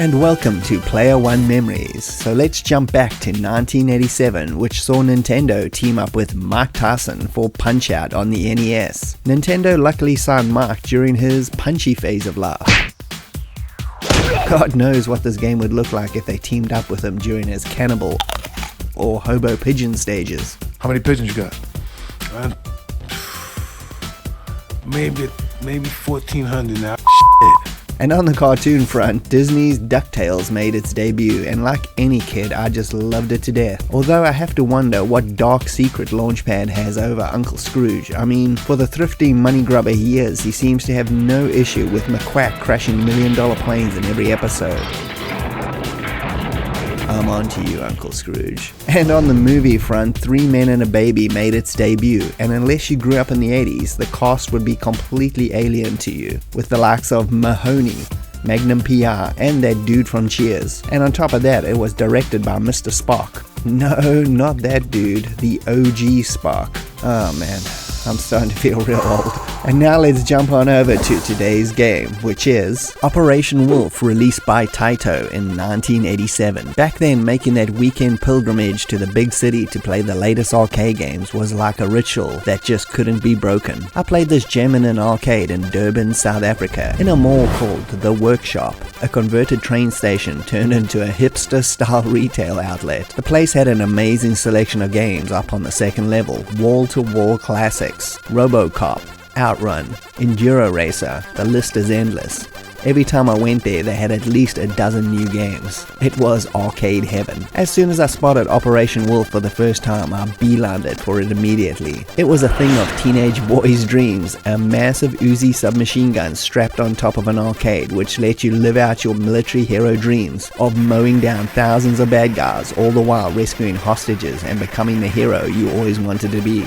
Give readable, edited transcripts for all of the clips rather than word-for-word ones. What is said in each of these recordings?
And welcome to Player One Memories. So let's jump back to 1987, which saw Nintendo team up with Mike Tyson for Punch-Out on the NES. Nintendo luckily signed Mike during his punchy phase of life. God knows what this game would look like if they teamed up with him during his cannibal or hobo pigeon stages. How many pigeons you got? Maybe 1,400 now. Shit. And on the cartoon front, Disney's DuckTales made its debut, and like any kid, I just loved it to death. Although I have to wonder what dark secret Launchpad has over Uncle Scrooge. I mean, for the thrifty money grubber he is, he seems to have no issue with McQuack crashing million-dollar planes in every episode. I'm on to you, Uncle Scrooge. And on the movie front, Three Men and a Baby made its debut, and unless you grew up in the 80s, the cast would be completely alien to you, with the likes of Mahoney, Magnum PR, and that dude from Cheers. And on top of that, it was directed by Mr. Spock. No, not that dude, the OG Spock. Oh man, I'm starting to feel real old. And now let's jump on over to today's game, which is Operation Wolf, released by Taito in 1987. Back then, making that weekend pilgrimage to the big city to play the latest arcade games was like a ritual that just couldn't be broken. I played this gem in an arcade in Durban, South Africa, in a mall called The Workshop, a converted train station turned into a hipster-style retail outlet. The place had an amazing selection of games up on the second level, wall-to-wall classics, RoboCop, Outrun, Enduro Racer, the list is endless. Every time I went there, they had at least a dozen new games. It was arcade heaven. As soon as I spotted Operation Wolf for the first time, I beelined it for it immediately. It was a thing of teenage boys' dreams, a massive Uzi submachine gun strapped on top of an arcade, which let you live out your military hero dreams of mowing down thousands of bad guys, all the while rescuing hostages and becoming the hero you always wanted to be.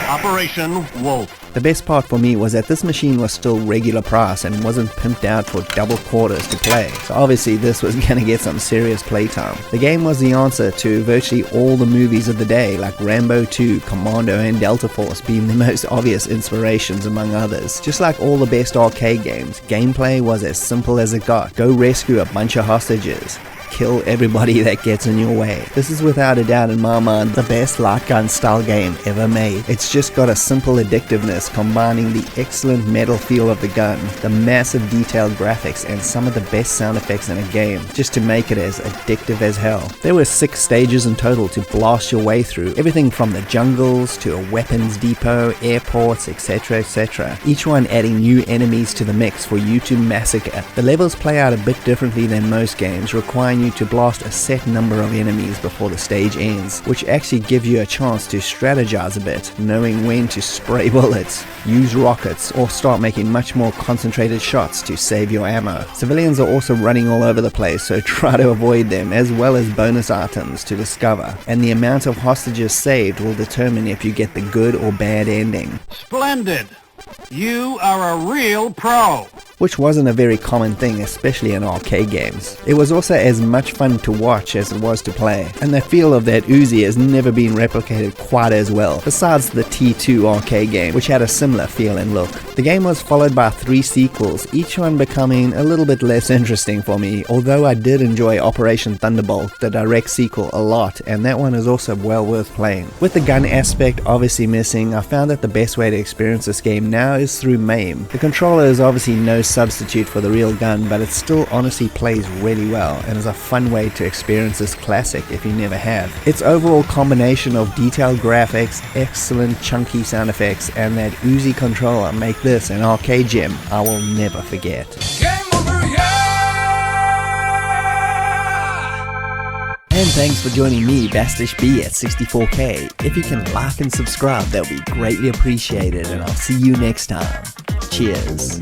Operation Wolf. The best part for me was that this machine was still regular price and wasn't pimped out for double quarters to play, so obviously this was gonna get some serious playtime. The game was the answer to virtually all the movies of the day, like Rambo 2, Commando, and Delta Force being the most obvious inspirations among others. Just like all the best arcade games, gameplay was as simple as it got. Go rescue a bunch of hostages. Kill everybody that gets in your way. This is without a doubt in my mind the best light gun style game ever made. It's just got a simple addictiveness combining the excellent metal feel of the gun, the massive detailed graphics, and some of the best sound effects in a game, just to make it as addictive as hell. There were 6 stages in total to blast your way through, everything from the jungles to a weapons depot, airports, etc, etc. Each one adding new enemies to the mix for you to massacre. The levels play out a bit differently than most games, requiring you to blast a set number of enemies before the stage ends, which actually gives you a chance to strategize a bit, knowing when to spray bullets, use rockets, or start making much more concentrated shots to save your ammo. Civilians are also running all over the place, so try to avoid them, as well as bonus items to discover, and the amount of hostages saved will determine if you get the good or bad ending. Splendid! You are a real pro! Which wasn't a very common thing, especially in arcade games. It was also as much fun to watch as it was to play, and the feel of that Uzi has never been replicated quite as well, besides the T2 arcade game, which had a similar feel and look. The game was followed by 3 sequels, each one becoming a little bit less interesting for me, although I did enjoy Operation Thunderbolt, the direct sequel, a lot, and that one is also well worth playing. With the gun aspect obviously missing, I found that the best way to experience this game now is through MAME. The controller is obviously no substitute for the real gun, but it still honestly plays really well and is a fun way to experience this classic if you never have. Its overall combination of detailed graphics, excellent chunky sound effects, and that Uzi controller make this an arcade gem I will never forget. And thanks for joining me, Bastish B, at 64K. If you can like and subscribe, that would be greatly appreciated, and I'll see you next time. Cheers.